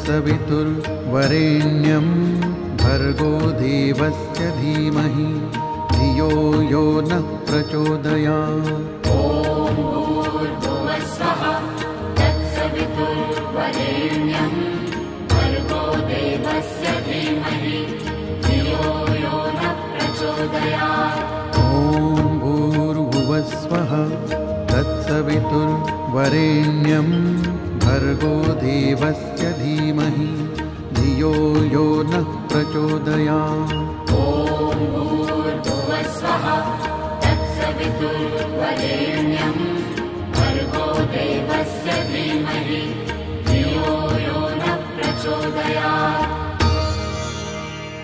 तत्सवितुर्वरेण्यं भर्गो देवस्य धीमहि धियो यो नः प्रचोदयात्। ॐ भूर्भुवस्सुवः तत्सवितुर्वरेण्यं भर्गो देवस्य धीमहि धियो यो नः प्रचोदयात्। ॐ भूर्भुवस्सुवः तत्सवितुर्वरेण्यं भर्गो देवस्य धीमहि धियो यो नः प्रचोदयात्। ॐ भूर्भुवस्सुवः तत्सवितुर्वरेण्यं भर्गो देवस्य धीमहि धियो यो नः प्रचोदयात्।